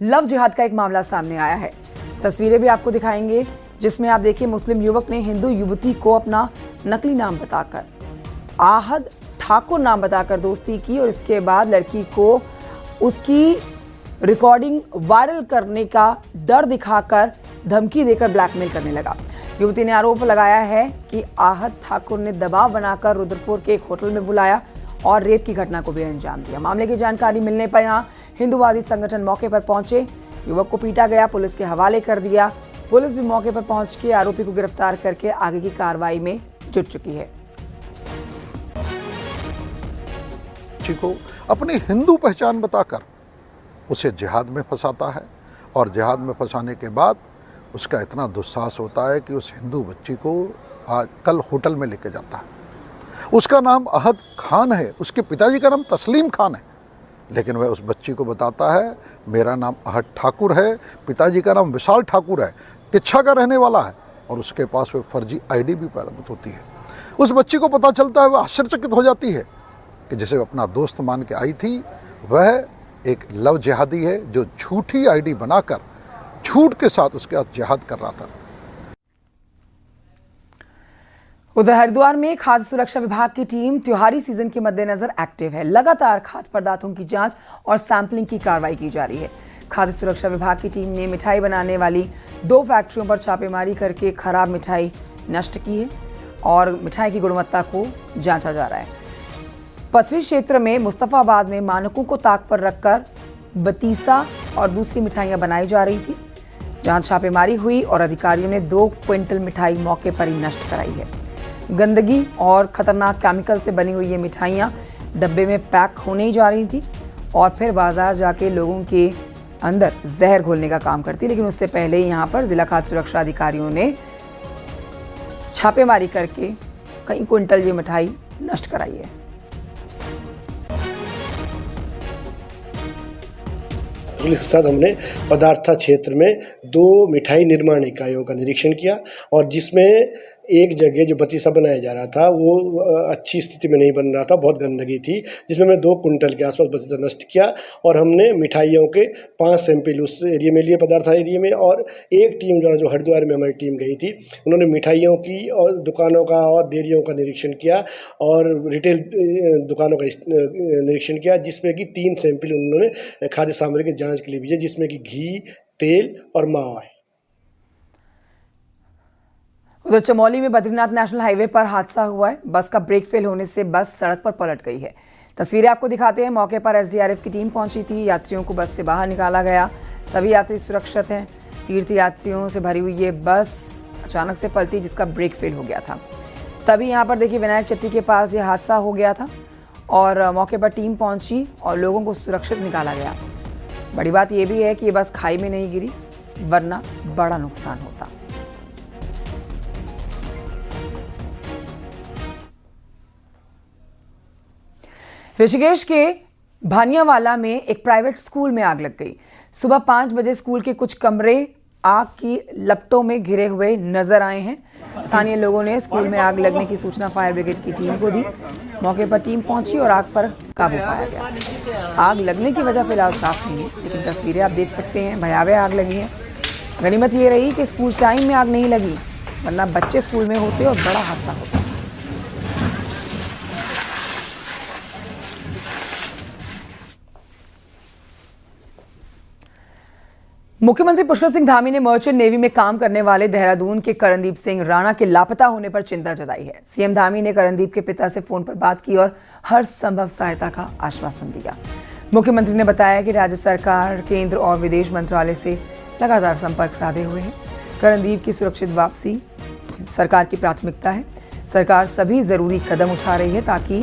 Love जिहाद का एक मामला सामने आया है। तस्वीरें भी आपको दिखाएंगे, जिसमें आप देखिए मुस्लिम युवक ने हिंदू युवती को अपना नकली नाम बताकर, आहद ठाकुर नाम बताकर दोस्ती की और इसके बाद लड़की को उसकी रिकॉर्डिंग वायरल करने का डर दिखाकर धमकी देकर ब्लैकमेल करने लगा। युवती ने आरोप लगाया है कि आहद ठाकुर ने दबाव बनाकर रुद्रपुर के एक होटल में बुलाया और रेप की घटना को भी अंजाम दिया। मामले की जानकारी मिलने पर यहां हिंदूवादी संगठन मौके पर पहुंचे। युवक को पीटा गया, पुलिस के हवाले कर दिया। पुलिस भी मौके पर पहुंच के आरोपी को गिरफ्तार करके आगे की कार्रवाई में जुट चुकी है। को अपनी हिंदू पहचान बताकर उसे जिहाद में फंसाता है और जिहाद में फंसाने के बाद उसका इतना दुस्साहस होता है कि उस हिंदू बच्ची को कल होटल में लेके जाता है। उसका नाम अहद खान है, उसके पिताजी का नाम तस्लीम खान है, लेकिन वह उस बच्ची को बताता है मेरा नाम अहद ठाकुर है, पिताजी का नाम विशाल ठाकुर है, किच्छा का रहने वाला है, और उसके पास वह फर्जी आईडी भी प्राप्त होती है। उस बच्ची को पता चलता है, वह आश्चर्यचकित हो जाती है कि जिसे अपना दोस्त मान के आई थी वह एक लव जिहादी है जो झूठी आईडी बनाकर झूठ के साथ उसके साथ जिहाद कर रहा था। उधर हरिद्वार में खाद्य सुरक्षा विभाग की टीम त्योहारी सीजन के मद्देनजर एक्टिव है। लगातार खाद्य पदार्थों की जांच और सैंपलिंग की कार्रवाई की जा रही है। खाद्य सुरक्षा विभाग की टीम ने मिठाई बनाने वाली 2 फैक्ट्रियों पर छापेमारी करके खराब मिठाई नष्ट की है और मिठाई की गुणवत्ता को जांचा जा रहा है। पथरी क्षेत्र में मुस्तफाबाद में मानकों को ताक पर रखकर बतीसा और दूसरी मिठाइयां बनाई जा रही थी, जहां छापेमारी हुई और अधिकारियों ने 2 क्विंटल मिठाई मौके पर ही नष्ट कराई है। गंदगी और खतरनाक केमिकल से बनी हुई ये मिठाइयां डब्बे में पैक होने ही जा रही थी और फिर बाजार जाके लोगों के अंदर जहर घोलने का काम करती। लेकिन उससे पहले ही यहाँ पर जिला खाद्य सुरक्षा अधिकारियों ने छापेमारी करके कई क्विंटल ये मिठाई नष्ट कराई है। पुलिस के साथ हमने पदार्था क्षेत्र में 2 मिठाई निर्माण इकाइयों का निरीक्षण किया और जिसमें एक जगह जो बतीसा बनाया जा रहा था वो अच्छी स्थिति में नहीं बन रहा था, बहुत गंदगी थी, जिसमें हमने 2 कुंटल के आसपास बतीसा नष्ट किया और हमने मिठाइयों के 5 सैंपल उस एरिया में लिए, पदार्था एरिया में। और एक टीम जो हरिद्वार में हमारी टीम गई थी, उन्होंने मिठाइयों की और दुकानों का और डेयरियों का निरीक्षण किया और रिटेल दुकानों का निरीक्षण किया, जिसमें कि 3 सैंपल उन्होंने खाद्य सामग्री की जाँच के लिए भेजे, जिसमें कि घी, तेल और मावा है। उधर चमोली में बद्रीनाथ नेशनल हाईवे पर हादसा हुआ है। बस का ब्रेक फेल होने से बस सड़क पर पलट गई है। तस्वीरें आपको दिखाते हैं। मौके पर एसडीआरएफ की टीम पहुंची थी। यात्रियों को बस से बाहर निकाला गया। सभी यात्री सुरक्षित हैं। तीर्थ यात्रियों से भरी हुई ये बस अचानक से पलटी, जिसका ब्रेक फेल हो गया था। तभी यहाँ पर देखिए विनायक चट्टी के पास ये हादसा हो गया था और मौके पर टीम पहुंची और लोगों को सुरक्षित निकाला गया। बड़ी बात यह भी है कि ये बस खाई में नहीं गिरी, वरना बड़ा नुकसान होता। ऋषिकेश के भानियावाला में एक प्राइवेट स्कूल में आग लग गई। सुबह 5 बजे स्कूल के कुछ कमरे आग की लपटों में घिरे हुए नजर आए हैं। स्थानीय लोगों ने स्कूल में आग लगने की सूचना फायर ब्रिगेड की टीम को दी। मौके पर टीम पहुंची और आग पर काबू पाया गया। आग लगने की वजह फिलहाल साफ नहीं है, लेकिन तस्वीरें आप देख सकते हैं, भयावह आग लगी है। गनीमत ये रही कि स्कूल टाइम में आग नहीं लगी, वरना बच्चे स्कूल में होते और बड़ा हादसा होता। मुख्यमंत्री पुष्कर सिंह धामी ने मर्चेंट नेवी में काम करने वाले देहरादून के करणदीप सिंह राणा के लापता होने पर चिंता जताई है। सीएम धामी ने करणदीप के पिता से फोन पर बात की और हर संभव सहायता का आश्वासन दिया। मुख्यमंत्री ने बताया कि राज्य सरकार, केंद्र और विदेश मंत्रालय से लगातार संपर्क साधे हुए है। करणदीप की सुरक्षित वापसी सरकार की प्राथमिकता है। सरकार सभी जरूरी कदम उठा रही है ताकि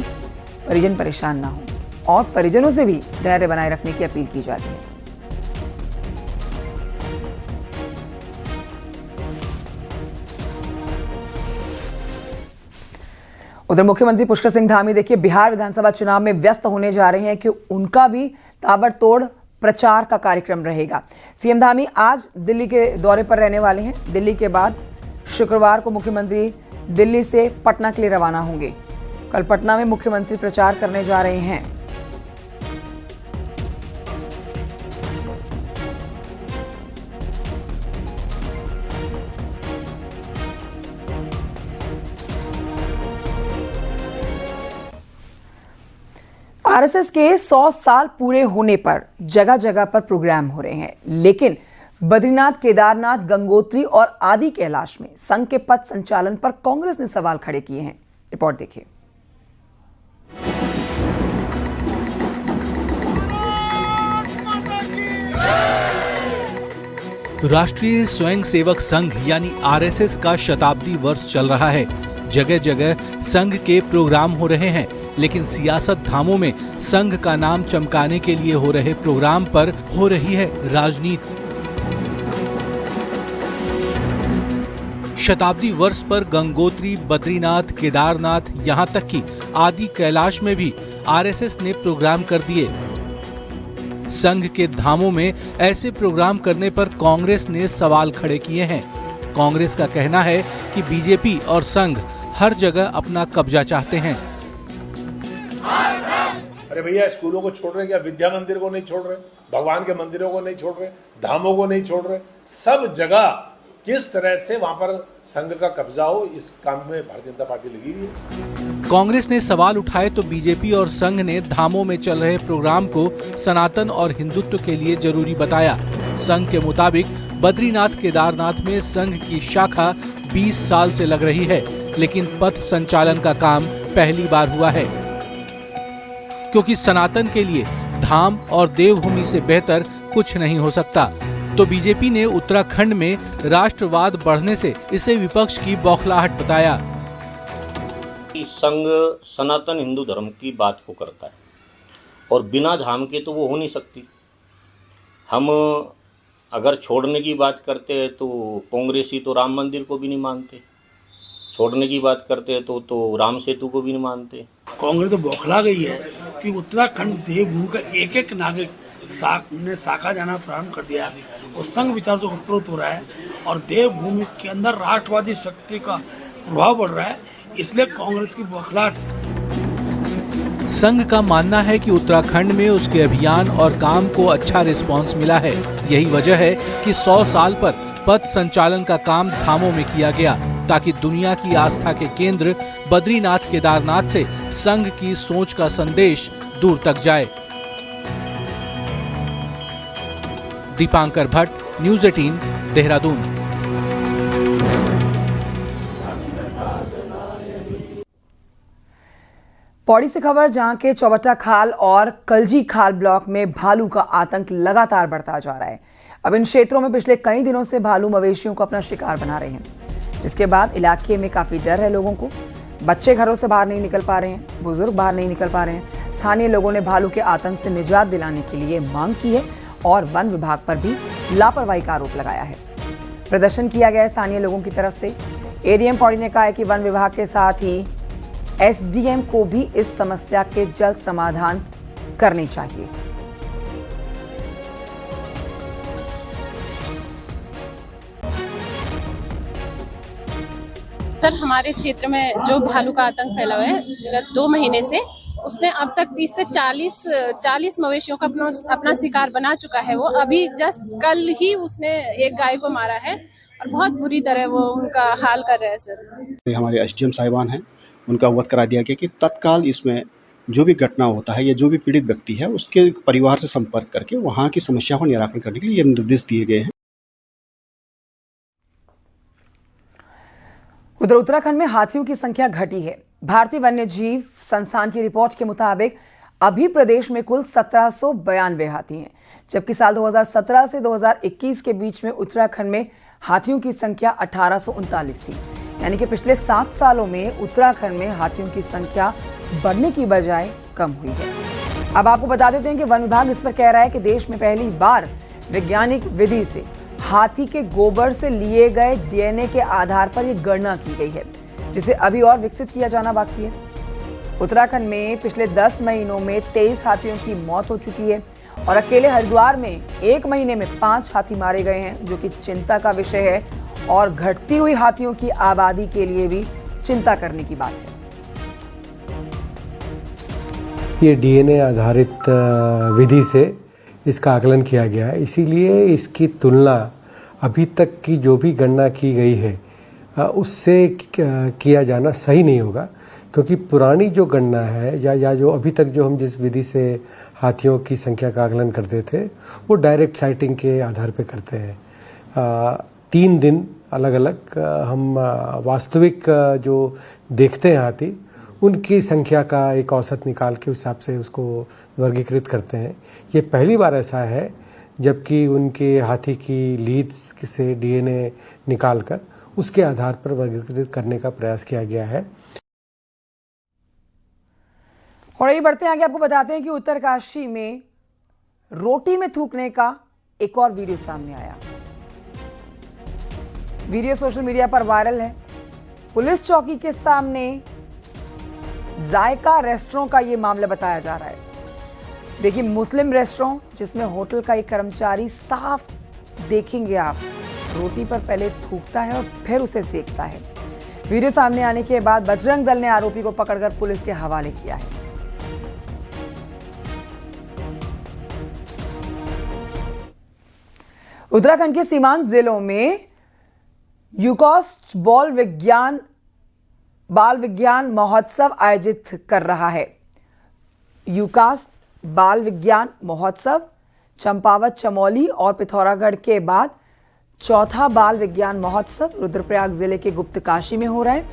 परिजन परेशान ना हो और परिजनों से भी धैर्य बनाए रखने की अपील की जा रही है। उधर मुख्यमंत्री पुष्कर सिंह धामी देखिए बिहार विधानसभा चुनाव में व्यस्त होने जा रहे हैं कि उनका भी ताबड़तोड़ प्रचार का कार्यक्रम रहेगा। सीएम धामी आज दिल्ली के दौरे पर रहने वाले हैं। दिल्ली के बाद शुक्रवार को मुख्यमंत्री दिल्ली से पटना के लिए रवाना होंगे। कल पटना में मुख्यमंत्री प्रचार करने जा रहे हैं। आरएसएस के 100 साल पूरे होने पर जगह जगह पर प्रोग्राम हो रहे हैं, लेकिन बद्रीनाथ, केदारनाथ, गंगोत्री और आदि कैलाश में संघ के पथ संचालन पर कांग्रेस ने सवाल खड़े किए हैं। रिपोर्ट देखिए। राष्ट्रीय स्वयंसेवक संघ यानी आरएसएस का शताब्दी वर्ष चल रहा है। जगह जगह संघ के प्रोग्राम हो रहे हैं, लेकिन सियासत धामों में संघ का नाम चमकाने के लिए हो रहे प्रोग्राम पर हो रही है राजनीति। शताब्दी वर्ष पर गंगोत्री, बद्रीनाथ, केदारनाथ, यहां तक कि आदि कैलाश में भी आरएसएस ने प्रोग्राम कर दिए। संघ के धामों में ऐसे प्रोग्राम करने पर कांग्रेस ने सवाल खड़े किए हैं। कांग्रेस का कहना है कि बीजेपी और संघ हर जगह अपना कब्जा चाहते हैं। अरे भैया, स्कूलों को छोड़ रहे क्या? विद्या मंदिर को नहीं छोड़ रहे, भगवान के मंदिरों को नहीं छोड़ रहे, धामों को नहीं छोड़ रहे। सब जगह किस तरह से वहां पर संघ का कब्जा हो, इस काम में भारतीय जनता पार्टी लगी हुई है। कांग्रेस ने सवाल उठाए तो बीजेपी और संघ ने धामों में चल रहे प्रोग्राम को सनातन और हिंदुत्व के लिए जरूरी बताया। संघ के मुताबिक बद्रीनाथ, केदारनाथ में संघ की शाखा 20 साल से लग रही है, लेकिन पथ संचालन का काम पहली बार हुआ है, क्योंकि सनातन के लिए धाम और देवभूमि से बेहतर कुछ नहीं हो सकता। तो बीजेपी ने उत्तराखंड में राष्ट्रवाद बढ़ने से इसे विपक्ष की बौखलाहट बताया। संघ सनातन हिंदू धर्म की बात को करता है और बिना धाम के तो वो हो नहीं सकती। हम अगर छोड़ने की बात करते हैं तो कांग्रेसी तो राम मंदिर को भी नहीं मानते, छोड़ने की बात करते हैं तो राम सेतु को भी नहीं मानते। कांग्रेस तो बौखला गई है कि उत्तराखंड देवभूमि का एक एक नागरिक ने शाखा जाना प्रारंभ कर दिया है और संघ विचार से उत्प्रोत हो रहा है और देवभूमि के अंदर राष्ट्रवादी शक्ति का प्रभाव बढ़ रहा है, इसलिए कांग्रेस की बौखलाहट। संघ का मानना है कि उत्तराखंड में उसके अभियान और काम को अच्छा रिस्पांस मिला है। यही वजह है कि 100 साल पर पथ संचालन का काम धामों में किया गया, ताकि दुनिया की आस्था के केंद्र बद्रीनाथ, केदारनाथ से संघ की सोच का संदेश दूर तक जाए। दीपांकर भट्ट, न्यूज़ 18, देहरादून। पौड़ी से खबर, जहां के चौबट्टा खाल और कलजी खाल ब्लॉक में भालू का आतंक लगातार बढ़ता जा रहा है। अब इन क्षेत्रों में पिछले कई दिनों से भालू मवेशियों को अपना शिकार बना रहे हैं, जिसके बाद इलाके में काफी डर है लोगों को। बच्चे घरों से बाहर नहीं निकल पा रहे हैं, बुजुर्ग बाहर नहीं निकल पा रहे हैं। स्थानीय लोगों ने भालू के आतंक से निजात दिलाने के लिए मांग की है और वन विभाग पर भी लापरवाही का आरोप लगाया है। प्रदर्शन किया गया है स्थानीय लोगों की तरफ से। एडीएम पौड़ी ने कहा है कि वन विभाग के साथ ही एसडीएम को भी इस समस्या के जल्द समाधान करने चाहिए। सर, हमारे क्षेत्र में जो भालू का आतंक फैला हुआ है विगत 2 महीने से, उसने अब तक 30 से 40 मवेशियों का अपना शिकार बना चुका है। वो अभी जस्ट कल ही उसने एक गाय को मारा है और बहुत बुरी तरह वो उनका हाल कर रहे हैं। सर, हमारे एसडीएम साहिबान हैं, उनका अवगत करा दिया गया कि तत्काल इसमें जो भी घटना होता है या जो भी पीड़ित व्यक्ति है उसके परिवार से संपर्क करके वहाँ की समस्या को निराकरण करने के लिए ये निर्देश दिए गए हैं। उधर उत्तराखंड में हाथियों की संख्या घटी है। भारतीय वन्यजीव संस्थान की रिपोर्ट के मुताबिक अभी प्रदेश में कुल 1792 हाथी हैं, जबकि साल 2017 से 2021 के बीच में उत्तराखंड में हाथियों की संख्या 1839 थी। यानी कि पिछले 7 सालों में उत्तराखंड में हाथियों की संख्या बढ़ने की बजाय कम हुई है। अब आपको बता देते हैं कि वन विभाग इस पर कह रहा है कि देश में पहली बार वैज्ञानिक विधि से हाथी के गोबर से लिए गए डीएनए के आधार पर यह गणना की गई है, जिसे अभी और विकसित किया जाना बाकी है। उत्तराखंड में पिछले 10 महीनों में 23 हाथियों की मौत हो चुकी है और अकेले हरिद्वार में 1 महीने में 5 हाथी मारे गए हैं, जो कि चिंता का विषय है और घटती हुई हाथियों की आबादी के लिए भी चिंता करने की बात है। ये डीएनए आधारित विधि से इसका आकलन किया गया है, इसीलिए इसकी तुलना अभी तक की जो भी गणना की गई है उससे किया जाना सही नहीं होगा, क्योंकि पुरानी जो गणना है या जो अभी तक जो हम जिस विधि से हाथियों की संख्या का आकलन करते थे वो डायरेक्ट साइटिंग के आधार पे करते हैं। 3 दिन अलग अलग हम वास्तविक जो देखते हैं हाथी उनकी संख्या का एक औसत निकाल के उस हिसाब से उसको वर्गीकृत करते हैं। ये पहली बार ऐसा है जबकि उनके हाथी की लीड्स से डीएनए निकालकर उसके आधार पर वर्गीकृत करने का प्रयास किया गया है। और यही बढ़ते हैं आगे, आपको बताते हैं कि उत्तरकाशी में रोटी में थूकने का एक और वीडियो सामने आया। वीडियो सोशल मीडिया पर वायरल है। पुलिस चौकी के सामने जायका रेस्टोरेंट का ये मामला बताया जा रहा है। देखिए, मुस्लिम रेस्टोरेंट जिसमें होटल का एक कर्मचारी, साफ देखेंगे आप, रोटी पर पहले थूकता है और फिर उसे सेकता है। वीडियो सामने आने के बाद बजरंग दल ने आरोपी को पकड़कर पुलिस के हवाले किया है। उत्तराखंड के सीमांत जिलों में यूकॉस्ट बाल विज्ञान महोत्सव आयोजित कर रहा है। यूकास्ट बाल विज्ञान महोत्सव चंपावत, चमोली और पिथौरागढ़ के बाद चौथा बाल विज्ञान महोत्सव रुद्रप्रयाग जिले के गुप्तकाशी में हो रहा है।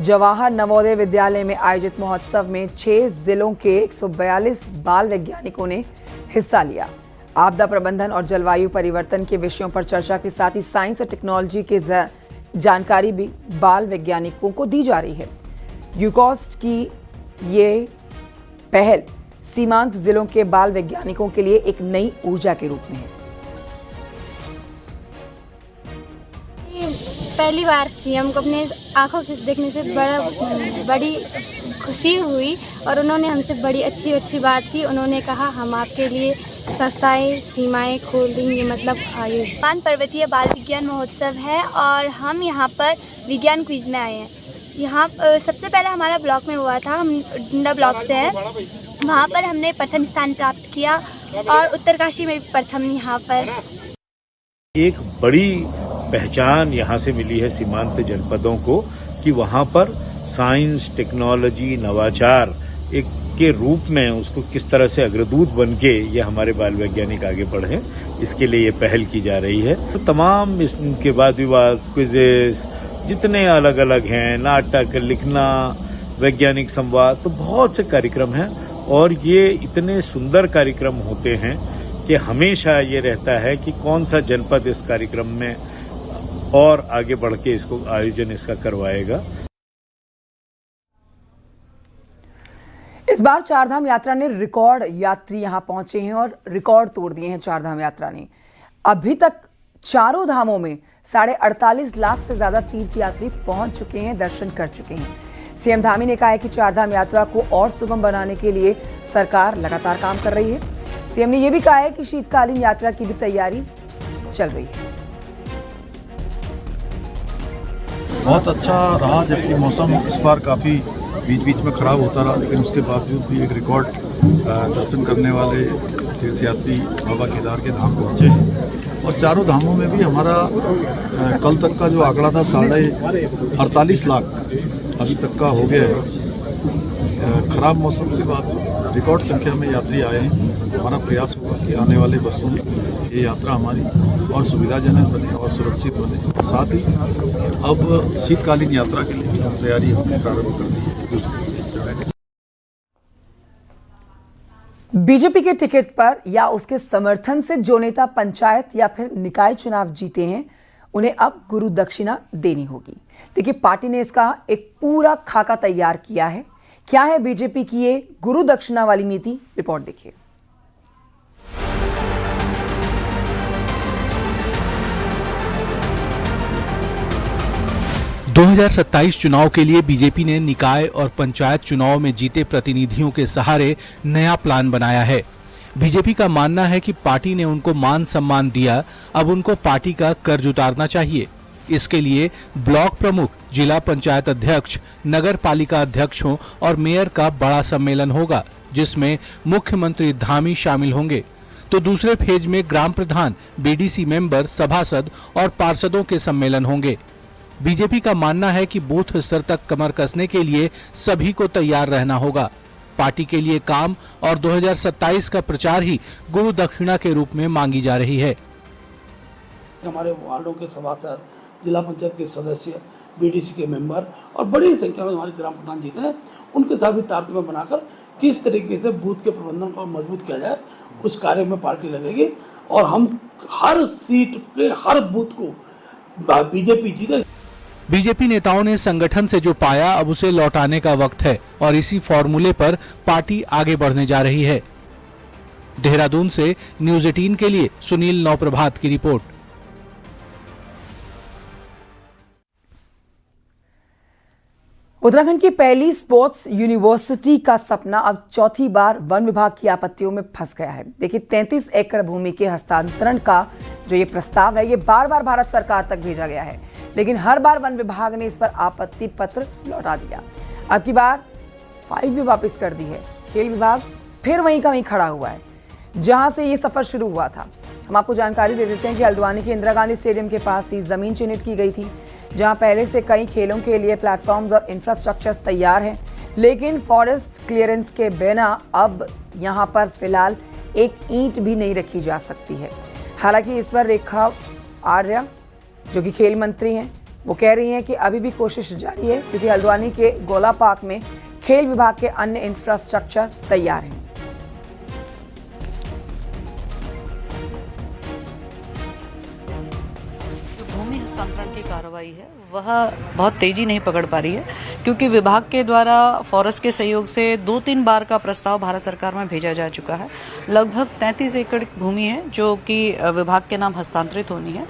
जवाहर नवोदय विद्यालय में आयोजित महोत्सव में 6 जिलों के 142 बाल वैज्ञानिकों ने हिस्सा लिया। आपदा प्रबंधन और जलवायु परिवर्तन के विषयों पर चर्चा के साथ ही साइंस और टेक्नोलॉजी के जानकारी भी बाल वैज्ञानिकों को दी जा रही है। यूकॉस्ट की ये पहल सीमांत जिलों के बाल वैज्ञानिकों के लिए एक नई ऊर्जा के रूप में है। पहली बार सीएम को अपने आंखों से देखने से बड़ी खुशी हुई और उन्होंने हमसे बड़ी अच्छी बात की। उन्होंने कहा हम आपके लिए सस्ताएं सीमाएं खोल देंगे, मतलब पान पर्वतीय बाल विज्ञान महोत्सव है और हम यहाँ पर विज्ञान क्विज में आए हैं। यहाँ सबसे पहले हमारा ब्लॉक में हुआ था, हम डुंडा ब्लॉक से हैं, वहाँ पर हमने प्रथम स्थान प्राप्त किया और उत्तरकाशी में भी प्रथम। यहाँ पर एक बड़ी पहचान यहाँ से मिली है सीमांत जनपदों को कि वहाँ पर साइंस, टेक्नोलॉजी, नवाचार एक के रूप में उसको किस तरह से अग्रदूत बन के ये हमारे बाल वैज्ञानिक आगे बढ़े, इसके लिए ये पहल की जा रही है। तो तमाम इसके बाद विवाद, क्विजेस जितने अलग अलग हैं, नाटक, लिखना, वैज्ञानिक संवाद, तो बहुत से कार्यक्रम हैं और ये इतने सुंदर कार्यक्रम होते हैं कि हमेशा ये रहता है कि कौन सा जनपद इस कार्यक्रम में और आगे बढ़ के इसको आयोजन इसका करवाएगा। इस बार चारधाम यात्रा ने रिकॉर्ड यात्री यहां पहुंचे हैं और रिकॉर्ड तोड़ दिए हैं चारधाम यात्रा ने। अभी तक चारों धामों में 48.5 लाख से ज्यादा तीर्थयात्री पहुंच चुके हैं, दर्शन कर चुके हैं। सीएम धामी ने कहा है कि चारधाम यात्रा को और सुगम बनाने के लिए सरकार लगातार काम कर रही है। सीएम ने यह भी कहा है कि शीतकालीन यात्रा की भी तैयारी चल रही है। बहुत अच्छा रहा, जबकि मौसम इस बार काफ़ी बीच बीच में ख़राब होता रहा, लेकिन उसके बावजूद भी एक रिकॉर्ड दर्शन करने वाले तीर्थयात्री बाबा केदार के धाम पहुँचे हैं। और चारों धामों में भी हमारा कल तक का जो आंकड़ा था 48.5 लाख अभी तक का हो गया है। ख़राब मौसम के बाद रिकॉर्ड संख्या में यात्री आए हैं। हमारा प्रयास होगा कि आने वाले वर्षों में ये यात्रा हमारी और सुविधाजनक बने और सुरक्षित बने। साथ ही अब शीतकालीन यात्रा के लिए हम तैयारी प्रारंभ कर दी है। बीजेपी के टिकट पर या उसके समर्थन से जो नेता पंचायत या फिर निकाय चुनाव जीते हैं, उन्हें अब गुरु दक्षिणा देनी होगी। देखिए, पार्टी ने इसका एक पूरा खाका तैयार किया है। क्या है बीजेपी की ये गुरु दक्षिणा वाली नीति, रिपोर्ट देखिए। 2027 चुनाव के लिए बीजेपी ने निकाय और पंचायत चुनाव में जीते प्रतिनिधियों के सहारे नया प्लान बनाया है। बीजेपी का मानना है कि पार्टी ने उनको मान सम्मान दिया, अब उनको पार्टी का कर्ज उतारना चाहिए। इसके लिए ब्लॉक प्रमुख, जिला पंचायत अध्यक्ष, नगर पालिका अध्यक्षों और मेयर का बड़ा सम्मेलन होगा, जिसमें मुख्यमंत्री धामी शामिल होंगे। तो दूसरे फेज में ग्राम प्रधान, बीडीसी मेंबर, सभासद और पार्षदों के सम्मेलन होंगे। बीजेपी का मानना है कि बूथ स्तर तक कमर कसने के लिए सभी को तैयार रहना होगा। पार्टी के लिए काम और 2027 का प्रचार ही गुरु दक्षिणा के रूप में मांगी जा रही है। हमारे वार्डों के सभासद, जिला पंचायत के सदस्य, बीडीसी के मेंबर और बड़ी संख्या में हमारे ग्राम प्रधान जीते हैं, उनके साथ भी तारतम्य बनाकर किस तरीके से बूथ के प्रबंधन को मजबूत किया जाए उस कार्य में पार्टी लगेगी और हम हर सीट के हर बूथ को बीजेपी जीते। बीजेपी नेताओं ने संगठन से जो पाया अब उसे लौटाने का वक्त है और इसी फॉर्मूले पर पार्टी आगे बढ़ने जा रही है। देहरादून से न्यूज़ 18 के लिए सुनील नौप्रभात की रिपोर्ट। उत्तराखंड की पहली स्पोर्ट्स यूनिवर्सिटी का सपना अब चौथी बार वन विभाग की आपत्तियों में फंस गया है। देखिए, 33 एकड़ भूमि के हस्तांतरण का जो ये प्रस्ताव है, ये बार बार भारत सरकार तक भेजा गया है, लेकिन हर बार वन विभाग ने इस पर आपत्ति पत्र लौटा दिया। अब की बार फाइल भी वापस कर दी है। खेल विभाग फिर वहीं का वहीं खड़ा हुआ है जहां से ये सफर शुरू हुआ था। हम आपको जानकारी दे देते हैं कि हल्द्वानी के इंदिरा गांधी स्टेडियम के पास ही जमीन चिन्हित की गई थी, जहां पहले से कई खेलों के लिए प्लेटफॉर्म्स और इंफ्रास्ट्रक्चर्स तैयार हैं, लेकिन फॉरेस्ट क्लियरेंस के बिना अब यहां पर फिलहाल एक ईंट भी नहीं रखी जा सकती है। हालांकि इस पर रेखा आर्या, जो कि खेल मंत्री हैं, वो कह रही हैं कि अभी भी कोशिश जारी है, क्योंकि हल्द्वानी के गोला पार्क में खेल विभाग के अन्य इंफ्रास्ट्रक्चर तैयार हैं। भूमि हस्तांतरण की कार्रवाई है वह बहुत तेजी नहीं पकड़ पा रही है, क्योंकि विभाग के द्वारा फॉरेस्ट के सहयोग से 2-3 बार का प्रस्ताव भारत सरकार में भेजा जा चुका है। लगभग 33 एकड़ भूमि है जो कि विभाग के नाम हस्तांतरित होनी है,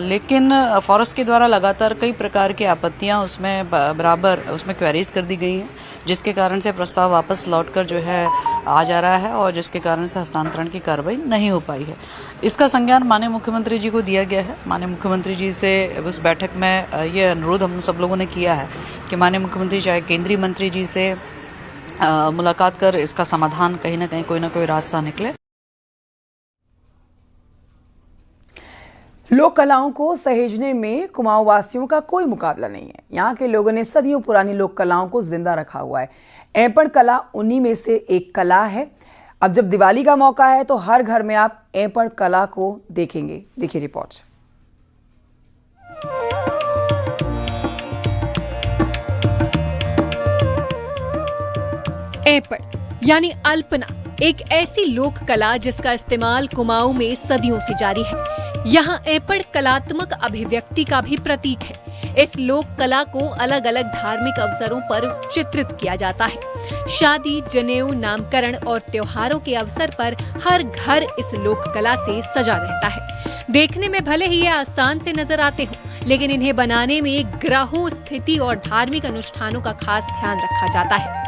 लेकिन फॉरेस्ट के द्वारा लगातार कई प्रकार की आपत्तियां उसमें बराबर उसमें क्वेरीज कर दी गई हैं, जिसके कारण से प्रस्ताव वापस लौटकर जो है आ जा रहा है और जिसके कारण से हस्तांतरण की कार्रवाई नहीं हो पाई है। इसका संज्ञान माननीय मुख्यमंत्री जी को दिया गया है। माननीय मुख्यमंत्री जी से उस बैठक में ये अनुरोध हम सब लोगों ने किया है कि माननीय मुख्यमंत्री चाहे केंद्रीय मंत्री जी से मुलाकात कर इसका समाधान कहीं ना कहीं कोई ना कोई रास्ता निकले। लोक कलाओं को सहेजने में कुमाऊं वासियों का कोई मुकाबला नहीं है। यहाँ के लोगों ने सदियों पुरानी लोक कलाओं को जिंदा रखा हुआ है। ऐपड़ कला उन्हीं में से एक कला है। अब जब दिवाली का मौका है तो हर घर में आप ऐपड़ कला को देखेंगे। देखिए रिपोर्ट। ऐपड़ यानी अल्पना एक ऐसी लोक कला जिसका इस्तेमाल कुमाऊं में सदियों से जारी है। यहाँ ऐपड़ कलात्मक अभिव्यक्ति का भी प्रतीक है। इस लोक कला को अलग अलग धार्मिक अवसरों पर चित्रित किया जाता है। शादी, जनेऊ, नामकरण और त्योहारों के अवसर पर हर घर इस लोक कला से सजा रहता है। देखने में भले ही ये आसान से नजर आते हों, लेकिन इन्हें बनाने में ग्रहों, स्थिति और धार्मिक अनुष्ठानों का खास ध्यान रखा जाता है।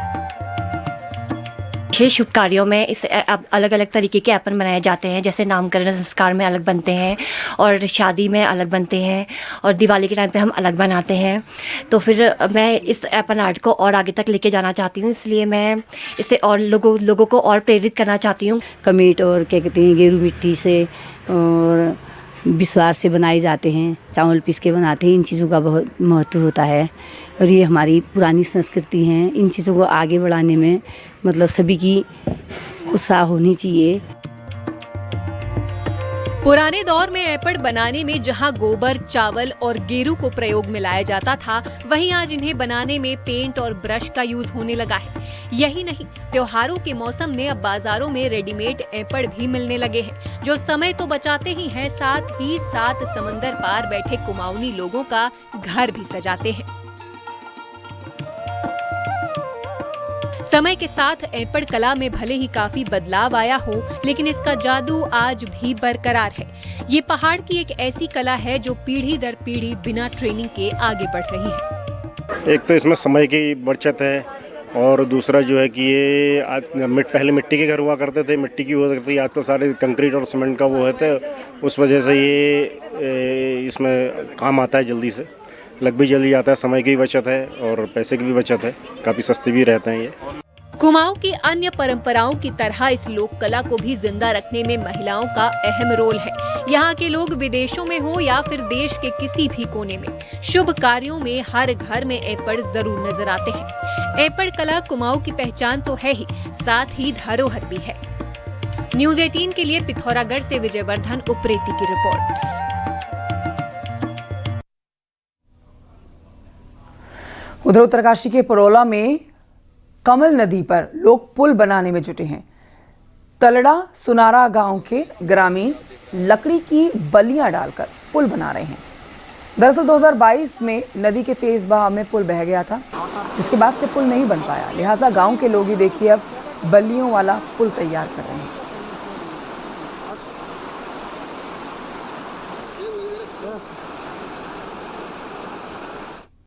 विशेष शुभ कार्यों में इस अलग अलग तरीके के ऐपन बनाए जाते हैं, जैसे नामकरण संस्कार में अलग बनते हैं और शादी में अलग बनते हैं और दिवाली के टाइम पे हम अलग बनाते हैं। तो फिर मैं इस ऐपन आर्ट को और आगे तक लेके जाना चाहती हूँ, इसलिए मैं इसे और लोगों को और प्रेरित करना चाहती हूँ। कमीट और क्या कहते हैं गेरू मिट्टी से और विश्वार से बनाए जाते हैं, चावल पीस के बनाते हैं। इन चीज़ों का बहुत महत्व होता है और ये हमारी पुरानी संस्कृति हैं। इन चीज़ों को आगे बढ़ाने में मतलब सभी की उत्साह होनी चाहिए। पुराने दौर में ऐपड़ बनाने में जहां गोबर, चावल और गेरू को प्रयोग में लाया जाता था, वहीं आज इन्हें बनाने में पेंट और ब्रश का यूज होने लगा है। यही नहीं, त्योहारों के मौसम में अब बाजारों में रेडीमेड ऐपड़ भी मिलने लगे हैं, जो समय तो बचाते ही हैं, साथ ही साथ समंदर पार बैठे कुमाऊनी लोगों का घर भी सजाते हैं। समय के साथ ऐपड़ कला में भले ही काफी बदलाव आया हो, लेकिन इसका जादू आज भी बरकरार है। ये पहाड़ की एक ऐसी कला है जो पीढ़ी दर पीढ़ी बिना ट्रेनिंग के आगे बढ़ रही है। एक तो इसमें समय की बचत है और दूसरा जो है कि ये पहले मिट्टी के घर हुआ करते थे, मिट्टी की हुआ करती, आजकल सारे कंक्रीट और सीमेंट का वो है, तो उस वजह से ये इसमें काम आता है, जल्दी से लग भी जल्दी आता है। समय की भी बचत है और पैसे की भी बचत है, काफ़ी सस्ते भी रहते हैं ये। कुमाऊं की अन्य परंपराओं की तरह इस लोक कला को भी जिंदा रखने में महिलाओं का अहम रोल है। यहाँ के लोग विदेशों में हो या फिर देश के किसी भी कोने में शुभ कार्यों में हर घर में एपड़ जरूर नजर आते हैं। एपड़ कला कुमाऊं की पहचान तो है ही, साथ ही धरोहर भी है। न्यूज 18 के लिए पिथौरागढ़ से विजयवर्धन उप्रेती की रिपोर्ट। उधर उत्तरकाशी के परोला में कमल नदी पर लोग पुल बनाने में जुटे हैं। तलड़ा सुनारा गांव के ग्रामीण लकड़ी की बल्लियां डालकर पुल बना रहे हैं। दरअसल 2022 में नदी के तेज बहाव में पुल बह गया था, जिसके बाद से पुल नहीं बन पाया। लिहाजा गांव के लोग ही देखिए अब बल्लियों वाला पुल तैयार कर रहे हैं।